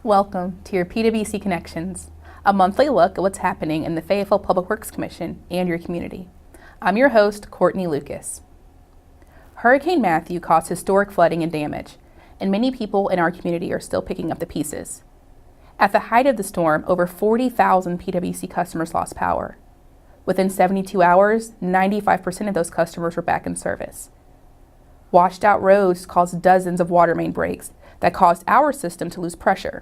Welcome to your PWC Connections, a monthly look at what's happening in the Fayetteville Public Works Commission and your community. I'm your host, Courtney Lucas. Hurricane Matthew caused historic flooding and damage, and many people in our community are still picking up the pieces. At the height of the storm, over 40,000 PWC customers lost power. Within 72 hours, 95% of those customers were back in service. Washed out roads caused dozens of water main breaks that caused our system to lose pressure.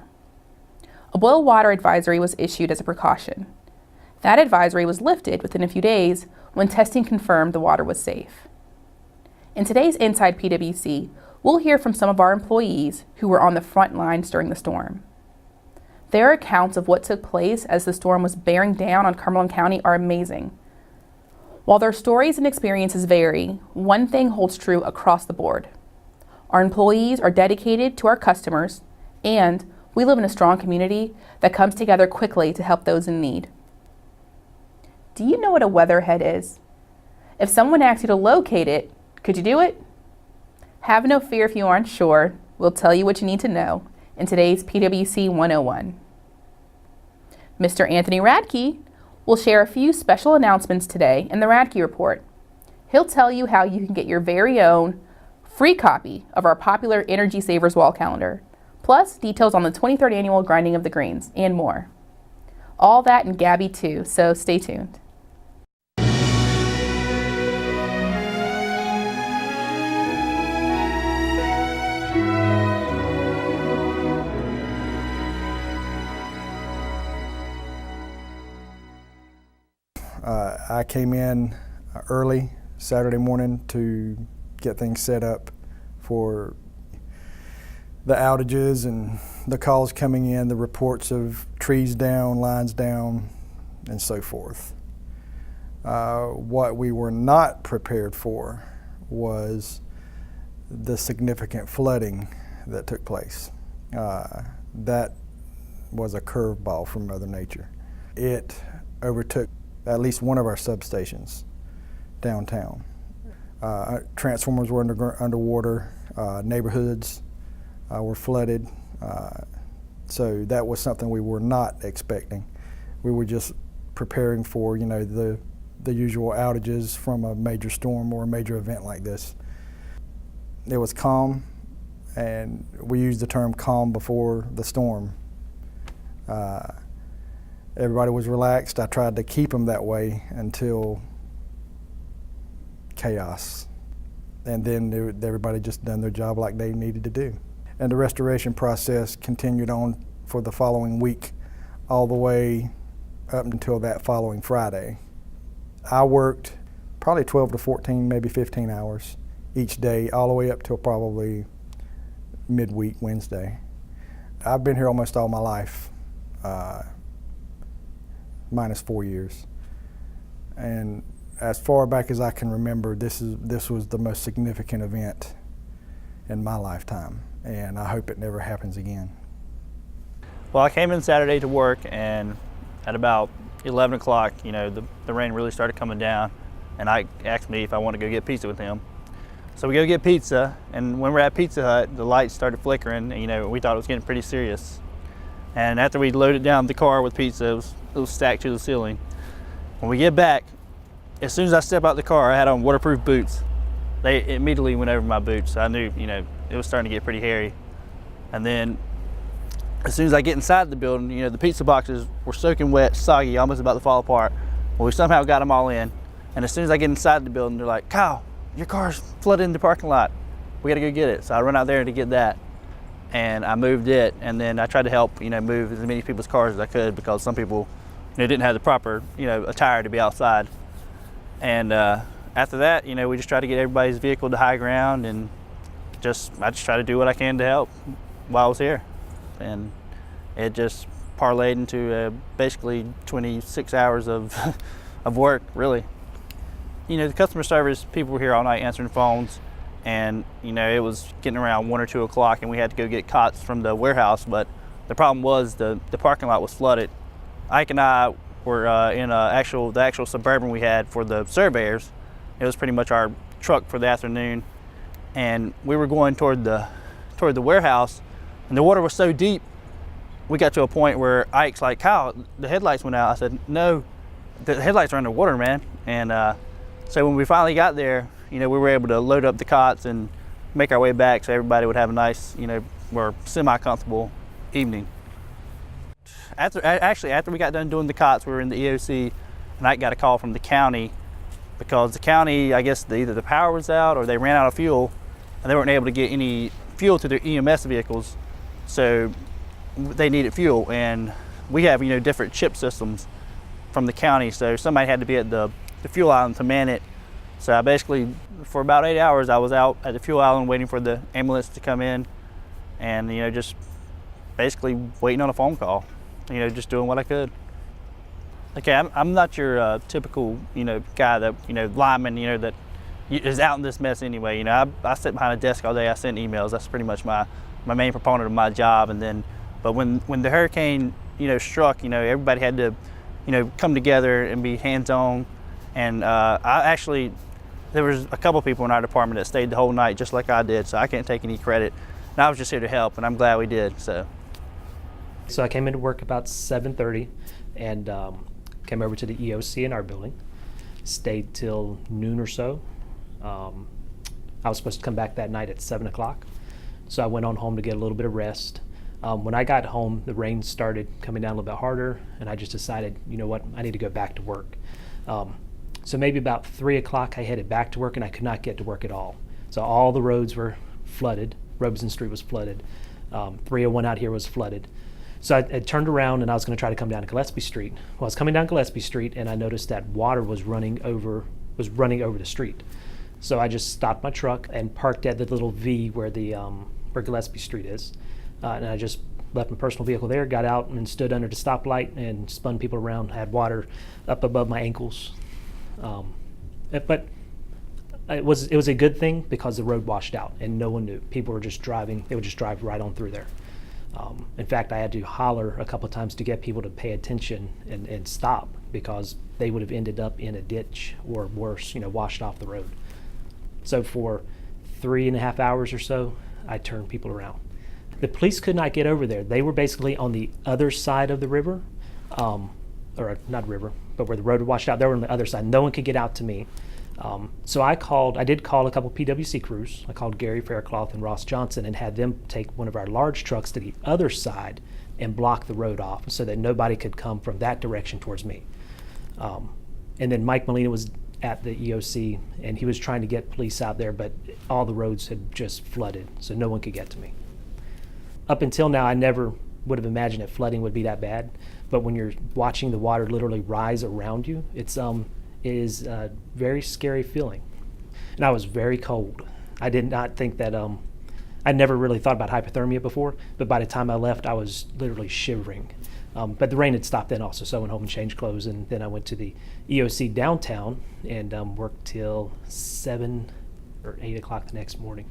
A boil water advisory was issued as a precaution. That advisory was lifted within a few days when testing confirmed the water was safe. In today's Inside PWC, we'll hear from some of our employees who were on the front lines during the storm. Their accounts of what took place as the storm was bearing down on Cumberland County are amazing. While their stories and experiences vary, one thing holds true across the board. Our employees are dedicated to our customers, and we live in a strong community that comes together quickly to help those in need. Do you know what a weatherhead is? If someone asked you to locate it, could you do it? Have no fear if you aren't sure. We'll tell you what you need to know in today's PWC 101. Mr. Anthony Radke will share a few special announcements today in the Radke Report. He'll tell you how you can get your very own free copy of our popular Energy Savers wall calendar, plus details on the 23rd annual Grinding of the Greens, and more. All that in Gabby too, so stay tuned. I came in early Saturday morning to get things set up for the outages and the calls coming in, the reports of trees down, lines down, and so forth. What we were not prepared for was the significant flooding that took place. That was a curveball from Mother Nature. It overtook at least one of our substations downtown. Transformers were underwater, neighborhoods were flooded, so that was something we were not expecting. We were just preparing for, the usual outages from a major storm or a major event like this. It was calm, and we used the term calm before the storm. Everybody was relaxed. I tried to keep them that way until chaos. And then everybody just done their job like they needed to do. And the restoration process continued on for the following week, all the way up until that following Friday. I worked probably 12 to 14, maybe 15 hours each day, all the way up till probably midweek Wednesday. I've been here almost all my life. Minus 4 years. And as far back as I can remember, this was the most significant event in my lifetime, and I hope it never happens again. Well, I came in Saturday to work, and at about 11 o'clock, the rain really started coming down, and I asked me if I wanted to go get pizza with him. So we go get pizza, and when we're at Pizza Hut, the lights started flickering, and we thought it was getting pretty serious. And after we loaded down the car with pizza, it was stacked to the ceiling. When we get back, as soon as I step out the car, I had on waterproof boots. They immediately went over my boots. I knew, it was starting to get pretty hairy. And then as soon as I get inside the building, the pizza boxes were soaking wet, soggy, almost about to fall apart. Well, we somehow got them all in. And as soon as I get inside the building, they're like, "Kyle, your car's flooded in the parking lot. We gotta go get it." So I run out there to get that. And I moved it, and then I tried to help, move as many people's cars as I could, because some people, didn't have the proper, attire to be outside. And after that, we just tried to get everybody's vehicle to high ground, and I just tried to do what I can to help while I was here. And it just parlayed into basically 26 hours of of work, really. The customer service people were here all night answering phones. And it was getting around 1 or 2 o'clock, and we had to go get cots from the warehouse. But the problem was the parking lot was flooded. Ike and I were in the actual Suburban we had for the surveyors. It was pretty much our truck for the afternoon, and we were going toward the warehouse, and the water was so deep we got to a point where Ike's like, Kyle, the headlights went out. I said, no, the headlights are underwater, man. And so when we finally got there, we were able to load up the cots and make our way back so everybody would have a nice, or semi-comfortable evening. After we got done doing the cots, we were in the EOC, and I got a call from the county because the county, I guess either the power was out or they ran out of fuel, and they weren't able to get any fuel to their EMS vehicles, so they needed fuel. And we have different chip systems from the county, so somebody had to be at the fuel island to man it. So I basically, for about 8 hours, I was out at the fuel island waiting for the ambulance to come in, and just basically waiting on a phone call, just doing what I could. Okay, I'm not your typical guy that lineman that is out in this mess anyway. I sit behind a desk all day. I send emails. That's pretty much my main proponent of my job. And then, but when the hurricane struck, everybody had to come together and be hands-on. And there was a couple people in our department that stayed the whole night just like I did, so I can't take any credit. And I was just here to help, and I'm glad we did. So I came into work about 7:30 and came over to the EOC in our building, stayed till noon or so. I was supposed to come back that night at 7 o'clock, so I went on home to get a little bit of rest. When I got home, the rain started coming down a little bit harder, and I just decided, you know what, I need to go back to work. So maybe about 3 o'clock, I headed back to work, and I could not get to work at all. So all the roads were flooded. Robeson Street was flooded. 301 out here was flooded. So I turned around, and I was going to try to come down to Gillespie Street. Well, I was coming down Gillespie Street, and I noticed that water was running over the street. So I just stopped my truck and parked at the little V where where Gillespie Street is, and I just left my personal vehicle there, got out and stood under the stoplight and spun people around. Had water up above my ankles, but it was a good thing because the road washed out and no one knew. People were just driving; they would just drive right on through there. In fact, I had to holler a couple of times to get people to pay attention and stop, because they would have ended up in a ditch or worse, washed off the road. So for 3.5 hours or so, I turned people around. The police could not get over there. They were basically on the other side of the river, or not river, but where the road washed out. They were on the other side. No one could get out to me. So I did call a couple PWC crews. I called Gary Faircloth and Ross Johnson and had them take one of our large trucks to the other side and block the road off so that nobody could come from that direction towards me. And then Mike Molina was at the EOC, and he was trying to get police out there, but all the roads had just flooded, so no one could get to me. Up until now, I never would have imagined that flooding would be that bad, but when you're watching the water literally rise around you, it is a very scary feeling. And I was very cold. I did not think that, I never really thought about hypothermia before, but by the time I left, I was literally shivering. But the rain had stopped then also, so I went home and changed clothes, and then I went to the EOC downtown and worked till 7 or 8 o'clock the next morning.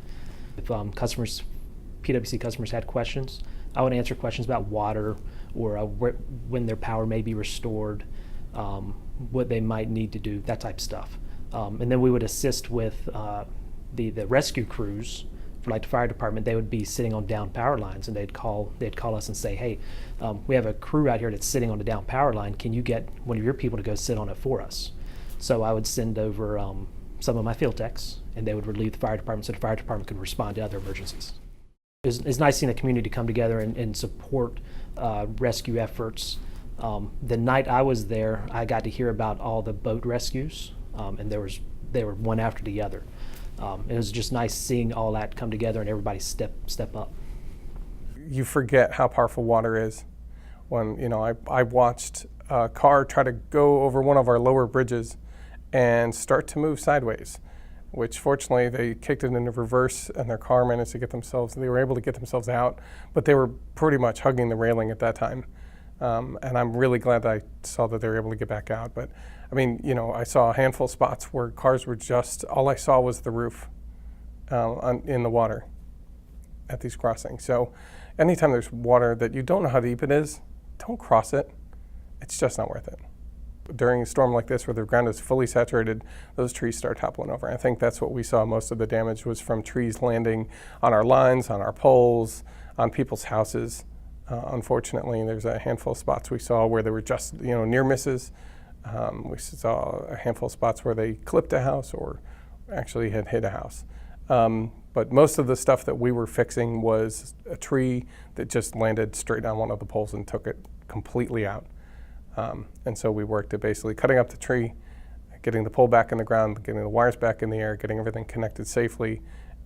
If PWC customers had questions, I would answer questions about water or when their power may be restored, what they might need to do, that type of stuff. And then we would assist with the rescue crews. For like the fire department, they would be sitting on down power lines, and they'd call us and say, hey, we have a crew out here that's sitting on the down power line. Can you get one of your people to go sit on it for us? So I would send over some of my field techs, and they would relieve the fire department so the fire department could respond to other emergencies. It's nice seeing the community come together and support rescue efforts. The night I was there, I got to hear about all the boat rescues, and they were one after the other. It was just nice seeing all that come together and everybody step up. You forget how powerful water is. When I watched a car try to go over one of our lower bridges and start to move sideways, which fortunately they kicked it into reverse and their car managed to they were able to get themselves out, but they were pretty much hugging the railing at that time. And I'm really glad that I saw that they were able to get back out. But I mean, I saw a handful of spots where cars were all I saw was the roof in the water at these crossings. So anytime there's water that you don't know how deep it is, don't cross it. It's just not worth it. During a storm like this where the ground is fully saturated, those trees start toppling over. I think that's what we saw. Most of the damage was from trees landing on our lines, on our poles, on people's houses. Unfortunately, there's a handful of spots we saw where there were just near misses. We saw a handful of spots where they clipped a house or actually had hit a house. But most of the stuff that we were fixing was a tree that just landed straight on one of the poles and took it completely out. And so we worked at basically cutting up the tree, getting the pole back in the ground, getting the wires back in the air, getting everything connected safely,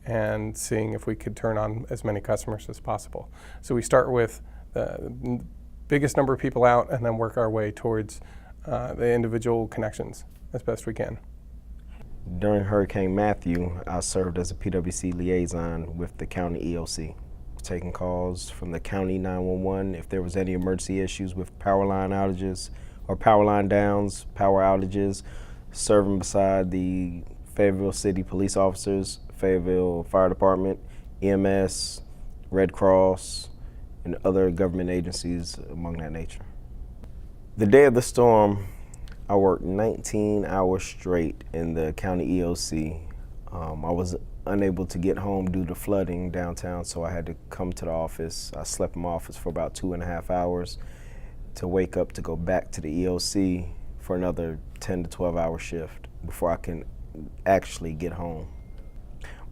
and seeing if we could turn on as many customers as possible. So we start with the biggest number of people out and then work our way towards the individual connections as best we can. During Hurricane Matthew, I served as a PWC liaison with the county EOC, taking calls from the county 911 if there was any emergency issues with power line outages or power line downs, power outages, serving beside the Fayetteville City police officers, Fayetteville Fire Department, EMS, Red Cross, and other government agencies among that nature. The day of the storm, I worked 19 hours straight in the county EOC. I was unable to get home due to flooding downtown, so I had to come to the office. I slept in my office for about 2.5 hours to wake up to go back to the EOC for another 10 to 12 hour shift before I can actually get home.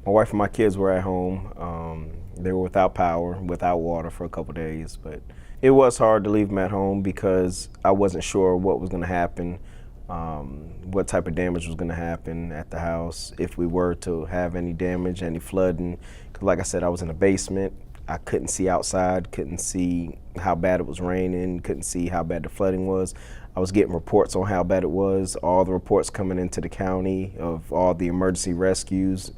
My wife and my kids were at home. They were without power, without water for a couple days, but it was hard to leave them at home because I wasn't sure what was going to happen, what type of damage was going to happen at the house, if we were to have any damage, any flooding. 'Cause like I said, I was in a basement. I couldn't see outside, couldn't see how bad it was raining, couldn't see how bad the flooding was. I was getting reports on how bad it was, all the reports coming into the county of all the emergency rescues,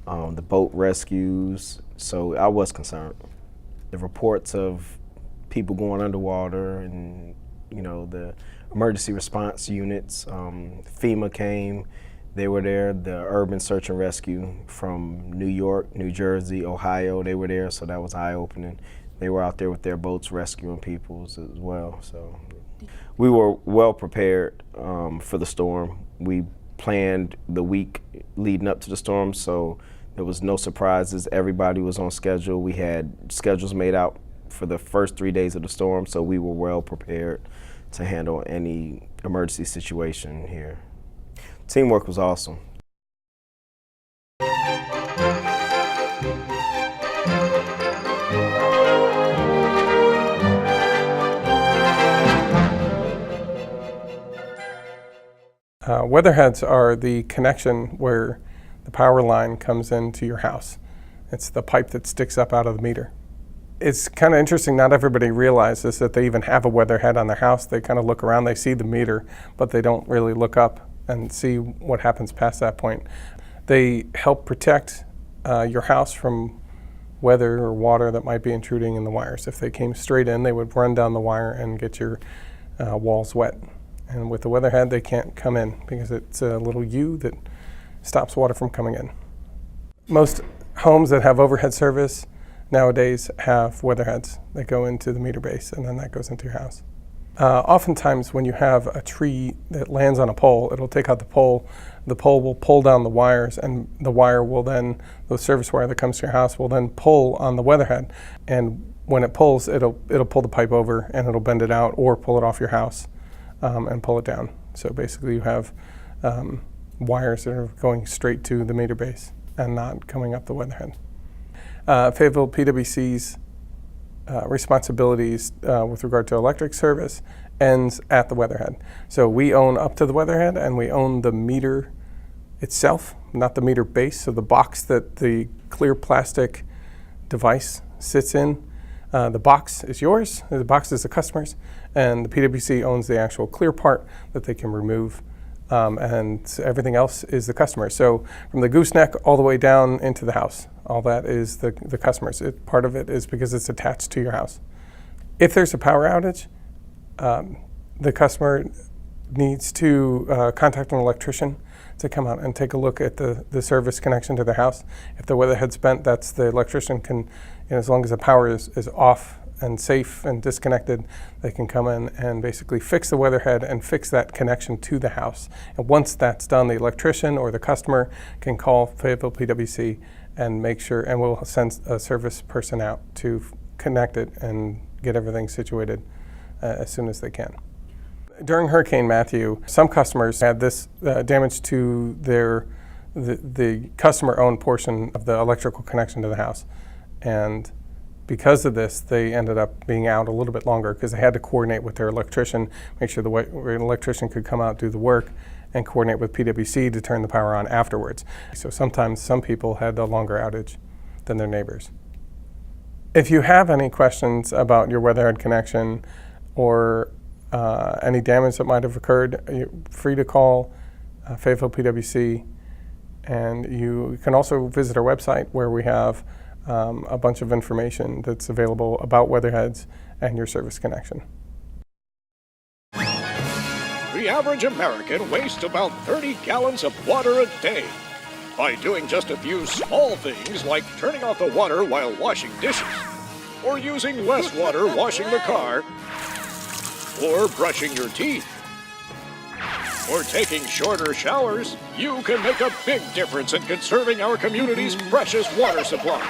the boat rescues, so I was concerned. The reports of people going underwater and, the emergency response units, FEMA came, they were there, the urban search and rescue from New York, New Jersey, Ohio, they were there, so that was eye-opening. They were out there with their boats rescuing people as well, so. We were well prepared for the storm. We planned the week leading up to the storm, so there was no surprises. Everybody was on schedule. We had schedules made out for the first 3 days of the storm, so we were well prepared to handle any emergency situation here. Teamwork was awesome. Weatherheads are the connection where the power line comes into your house. It's the pipe that sticks up out of the meter. It's kind of interesting, not everybody realizes that they even have a weatherhead on their house. They kind of look around, they see the meter, but they don't really look up and see what happens past that point. They help protect your house from weather or water that might be intruding in the wires. If they came straight in, they would run down the wire and get your walls wet. And with the weatherhead, they can't come in because it's a little U that stops water from coming in. Most homes that have overhead service nowadays have weatherheads that go into the meter base, and then that goes into your house. Oftentimes when you have a tree that lands on a pole, it'll take out the pole will pull down the wires, and the wire will then, the service wire that comes to your house will then pull on the weatherhead, and when it pulls, it'll pull the pipe over and it'll bend it out or pull it off your house. And pull it down. So basically you have wires that are going straight to the meter base and not coming up the weatherhead. Fayetteville PWC's responsibilities with regard to electric service ends at the weatherhead. So we own up to the weatherhead and we own the meter itself, not the meter base. So the box that the clear plastic device sits in, the box is yours, the box is the customer's, and the PWC owns the actual clear part that they can remove, and everything else is the customer. So from the gooseneck all the way down into the house, all that is the customer's. Part of it is because it's attached to your house. If there's a power outage, the customer needs to contact an electrician to come out and take a look at the service connection to their house. If the weatherhead's bent, that's the electrician can, as long as the power is off and safe and disconnected, they can come in and basically fix the weatherhead and fix that connection to the house. And once that's done, the electrician or the customer can call Fayetteville PWC and make sure, and we'll send a service person out to connect it and get everything situated as soon as they can. During Hurricane Matthew, some customers had this damage to the customer-owned portion of the electrical connection to the house. And because of this, they ended up being out a little bit longer because they had to coordinate with their electrician, make sure the electrician could come out, do the work, and coordinate with PWC to turn the power on afterwards. So sometimes some people had a longer outage than their neighbors. If you have any questions about your weatherhead connection or any damage that might have occurred, you're free to call Fayetteville PWC, and you can also visit our website where we have a bunch of information that's available about weatherheads and your service connection. The average American wastes about 30 gallons of water a day. By doing just a few small things like turning off the water while washing dishes, or using less water washing the car, or brushing your teeth, or taking shorter showers, you can make a big difference in conserving our community's precious water supply.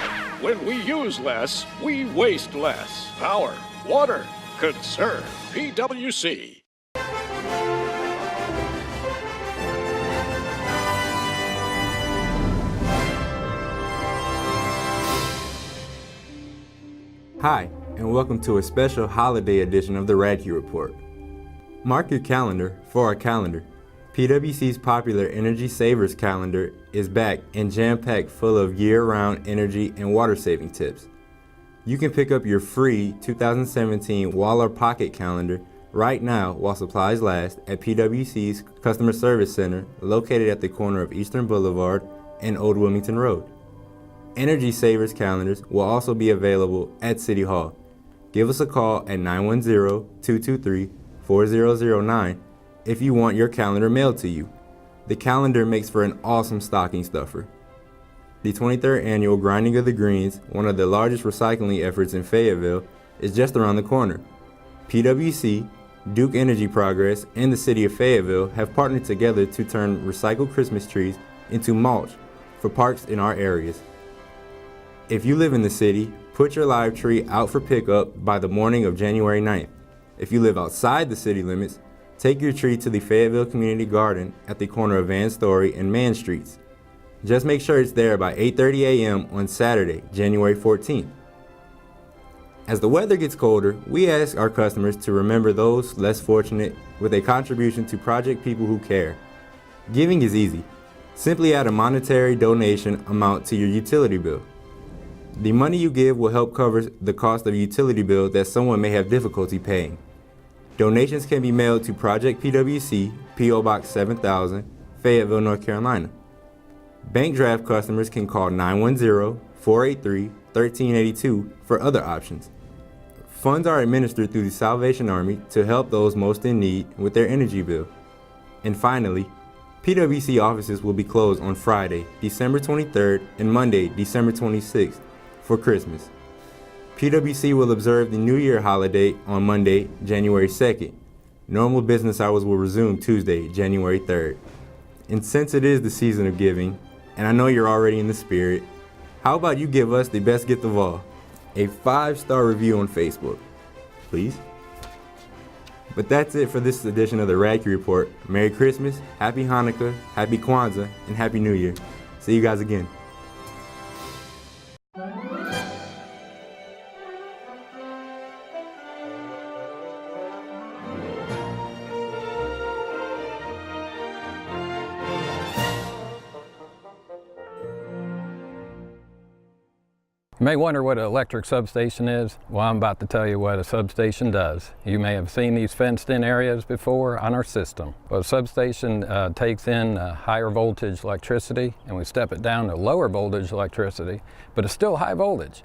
When we use less, we waste less. Power, water, conserve. PWC. Hi, and welcome to a special holiday edition of the Radke Report. Mark your calendar for our calendar. PWC's popular Energy Savers calendar is back and jam-packed full of year-round energy and water-saving tips. You can pick up your free 2017 Wall or Pocket calendar right now while supplies last at PWC's Customer Service Center located at the corner of Eastern Boulevard and Old Wilmington Road. Energy Savers calendars will also be available at City Hall. Give us a call at 910-223-4009 if you want your calendar mailed to you. The calendar makes for an awesome stocking stuffer. The 23rd annual Grinding of the Greens, one of the largest recycling efforts in Fayetteville, is just around the corner. PWC, Duke Energy Progress, and the City of Fayetteville have partnered together to turn recycled Christmas trees into mulch for parks in our areas. If you live in the city, put your live tree out for pickup by the morning of January 9th. If you live outside the city limits, take your tree to the Fayetteville Community Garden at the corner of Van Story and Man Streets. Just make sure it's there by 8:30 a.m. on Saturday, January 14th. As the weather gets colder, we ask our customers to remember those less fortunate with a contribution to Project People Who Care. Giving is easy. Simply add a monetary donation amount to your utility bill. The money you give will help cover the cost of a utility bill that someone may have difficulty paying. Donations can be mailed to Project PWC, P.O. Box 7000, Fayetteville, North Carolina. Bank draft customers can call 910-483-1382 for other options. Funds are administered through the Salvation Army to help those most in need with their energy bill. And finally, PWC offices will be closed on Friday, December 23rd and Monday, December 26th for Christmas. PWC will observe the New Year holiday on Monday, January 2nd. Normal business hours will resume Tuesday, January 3rd. And since it is the season of giving, and I know you're already in the spirit, how about you give us the best gift of all, a 5-star review on Facebook, please? But that's it for this edition of the Radke Report. Merry Christmas, Happy Hanukkah, Happy Kwanzaa, and Happy New Year. See you guys again. You may wonder what an electric substation is. Well, I'm about to tell you what a substation does. You may have seen these fenced-in areas before on our system. Well, a substation takes in higher voltage electricity, and we step it down to lower voltage electricity, but it's still high voltage.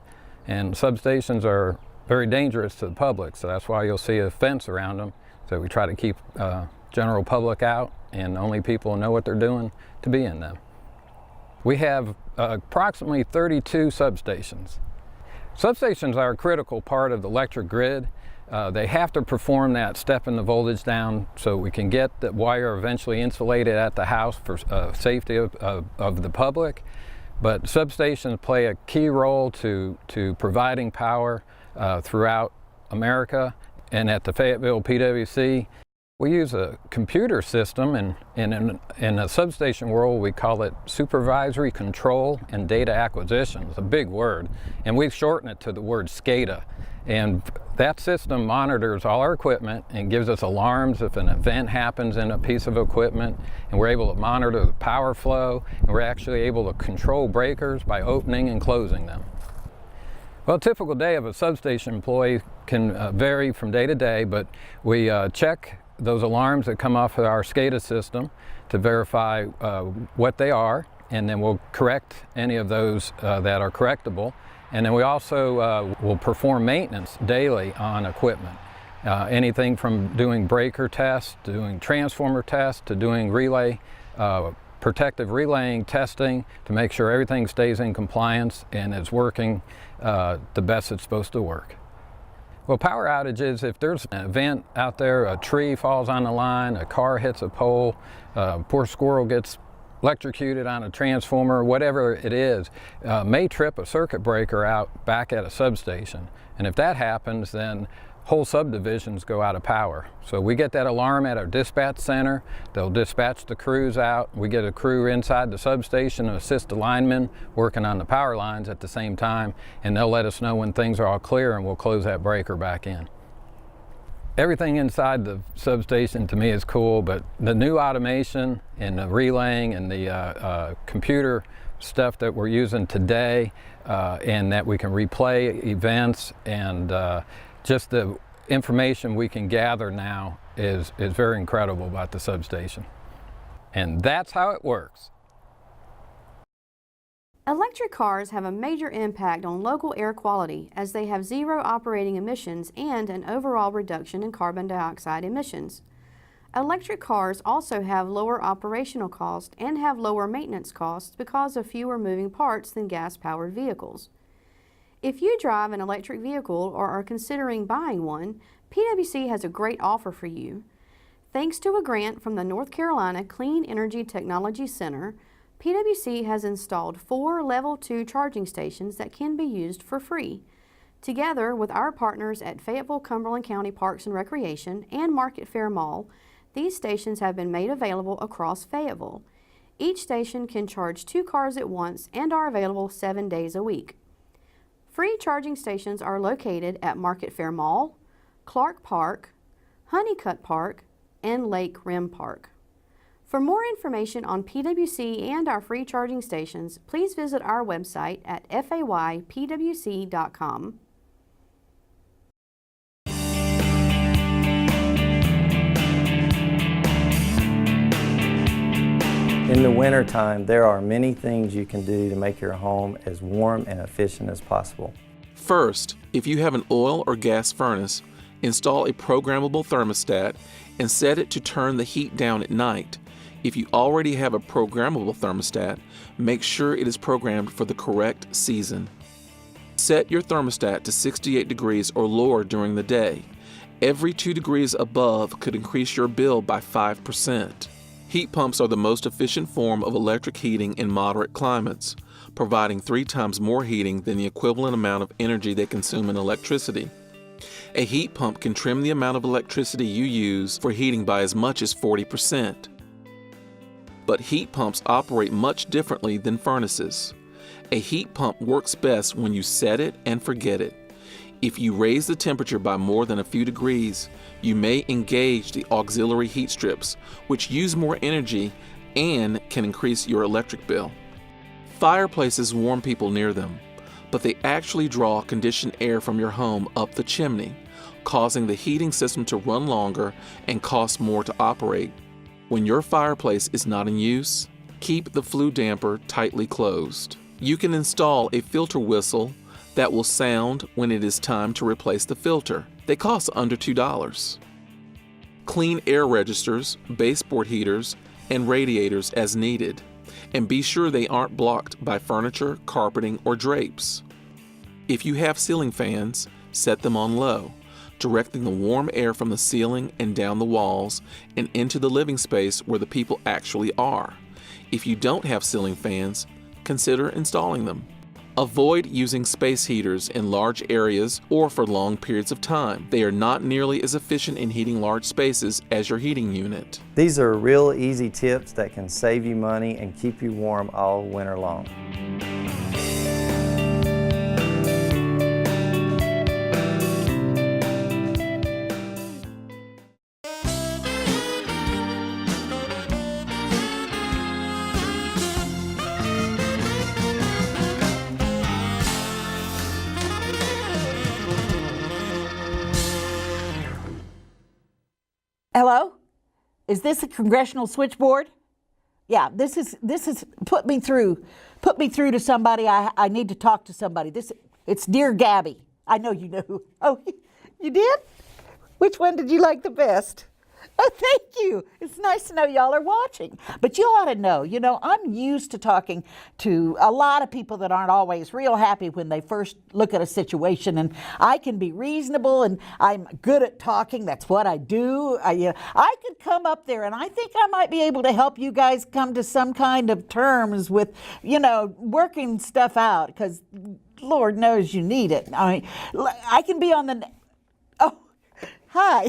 And substations are very dangerous to the public, so that's why you'll see a fence around them. So we try to keep general public out, and only people who know what they're doing to be in them. We have approximately 32 substations. Substations are a critical part of the electric grid. They have to perform that stepping the voltage down so we can get the wire eventually insulated at the house for safety of the public. But substations play a key role to providing power throughout America and at the Fayetteville PWC, we use a computer system, and in a substation world we call it supervisory control and data acquisition. It's a big word, and we've shortened it to the word SCADA. And that system monitors all our equipment and gives us alarms if an event happens in a piece of equipment, and we're able to monitor the power flow, and we're actually able to control breakers by opening and closing them. Well, a typical day of a substation employee can vary from day to day, but we check those alarms that come off of our SCADA system to verify what they are, and then we'll correct any of those that are correctable. And then we also will perform maintenance daily on equipment. Anything from doing breaker tests, to doing transformer tests, to doing relay, protective relaying testing to make sure everything stays in compliance and is working the best it's supposed to work. Well, power outages, if there's an event out there, a tree falls on the line, a car hits a pole, a poor squirrel gets electrocuted on a transformer, whatever it is, may trip a circuit breaker out back at a substation. And if that happens, then whole subdivisions go out of power. So we get that alarm at our dispatch center. They'll dispatch the crews out. We get a crew inside the substation to assist the linemen working on the power lines at the same time, and they'll let us know when things are all clear, and we'll close that breaker back in. Everything inside the substation to me is cool, but the new automation and the relaying and the computer stuff that we're using today, and that we can replay events, and just the information we can gather now is very incredible about the substation. And that's how it works. Electric cars have a major impact on local air quality as they have zero operating emissions and an overall reduction in carbon dioxide emissions. Electric cars also have lower operational costs and have lower maintenance costs because of fewer moving parts than gas-powered vehicles. If you drive an electric vehicle or are considering buying one, PWC has a great offer for you. Thanks to a grant from the North Carolina Clean Energy Technology Center, PWC has installed 4 Level 2 charging stations that can be used for free. Together with our partners at Fayetteville Cumberland County Parks and Recreation and Market Fair Mall, these stations have been made available across Fayetteville. Each station can charge 2 cars at once and are available 7 days a week. Free charging stations are located at Market Fair Mall, Clark Park, Honeycutt Park, and Lake Rim Park. For more information on PWC and our free charging stations, please visit our website at faypwc.com. In the wintertime, there are many things you can do to make your home as warm and efficient as possible. First, if you have an oil or gas furnace, install a programmable thermostat and set it to turn the heat down at night. If you already have a programmable thermostat, make sure it is programmed for the correct season. Set your thermostat to 68 degrees or lower during the day. Every 2 degrees above could increase your bill by 5%. Heat pumps are the most efficient form of electric heating in moderate climates, providing 3 times more heating than the equivalent amount of energy they consume in electricity. A heat pump can trim the amount of electricity you use for heating by as much as 40%. But heat pumps operate much differently than furnaces. A heat pump works best when you set it and forget it. If you raise the temperature by more than a few degrees, you may engage the auxiliary heat strips, which use more energy and can increase your electric bill. Fireplaces warm people near them, but they actually draw conditioned air from your home up the chimney, causing the heating system to run longer and cost more to operate. When your fireplace is not in use, keep the flue damper tightly closed. You can install a filter whistle that will sound when it is time to replace the filter. They cost under $2. Clean air registers, baseboard heaters, and radiators as needed, and be sure they aren't blocked by furniture, carpeting, or drapes. If you have ceiling fans, set them on low, directing the warm air from the ceiling and down the walls and into the living space where the people actually are. If you don't have ceiling fans, consider installing them. Avoid using space heaters in large areas or for long periods of time. They are not nearly as efficient in heating large spaces as your heating unit. These are real easy tips that can save you money and keep you warm all winter long. Hello? Is this a congressional switchboard? Yeah, this is put me through to somebody. I need to talk to somebody. It's Dear Gabby. I know you know. Oh, you did? Which one did you like the best? Oh, thank you. It's nice to know y'all are watching. But you ought to know, I'm used to talking to a lot of people that aren't always real happy when they first look at a situation, and I can be reasonable, and I'm good at talking. That's what I do. I could come up there, and I think I might be able to help you guys come to some kind of terms with, working stuff out, because Lord knows you need it. I can be on the... Hi,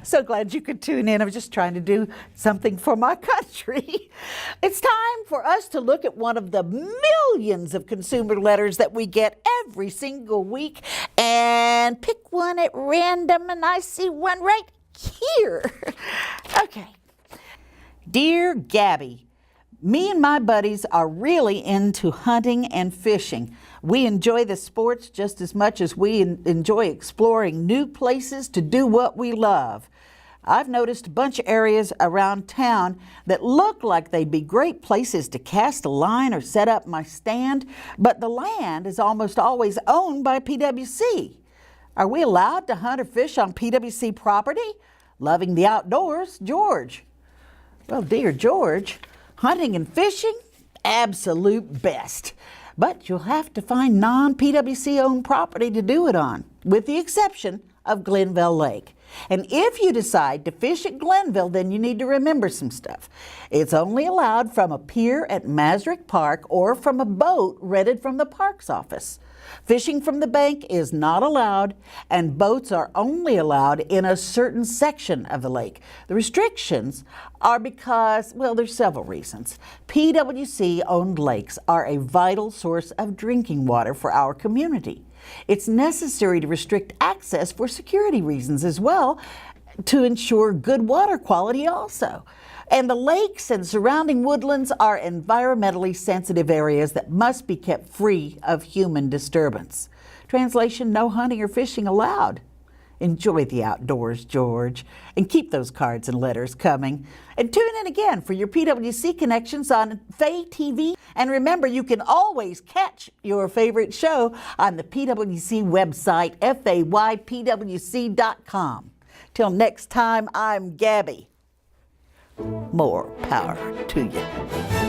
so glad you could tune in. I was just trying to do something for my country. It's time for us to look at one of the millions of consumer letters that we get every single week and pick one at random, and I see one right here. Okay. Dear Gabby, me and my buddies are really into hunting and fishing. We enjoy the sports just as much as we enjoy exploring new places to do what we love. I've noticed a bunch of areas around town that look like they'd be great places to cast a line or set up my stand, but the land is almost always owned by PWC. Are we allowed to hunt or fish on PWC property? Loving the outdoors, George. Well, dear George, hunting and fishing, absolute best. But you'll have to find non-PWC owned property to do it on, with the exception of Glenville Lake. And if you decide to fish at Glenville, then you need to remember some stuff. It's only allowed from a pier at Masrick Park or from a boat rented from the parks office. Fishing from the bank is not allowed, and boats are only allowed in a certain section of the lake. The restrictions are because, well, there's several reasons. PWC-owned lakes are a vital source of drinking water for our community. It's necessary to restrict access for security reasons as well, to ensure good water quality also. And the lakes and surrounding woodlands are environmentally sensitive areas that must be kept free of human disturbance. Translation, no hunting or fishing allowed. Enjoy the outdoors, George, and keep those cards and letters coming. And tune in again for your PWC Connections on Fay TV. And remember, you can always catch your favorite show on the PWC website, faypwc.com. Till next time, I'm Gabby. More power to you.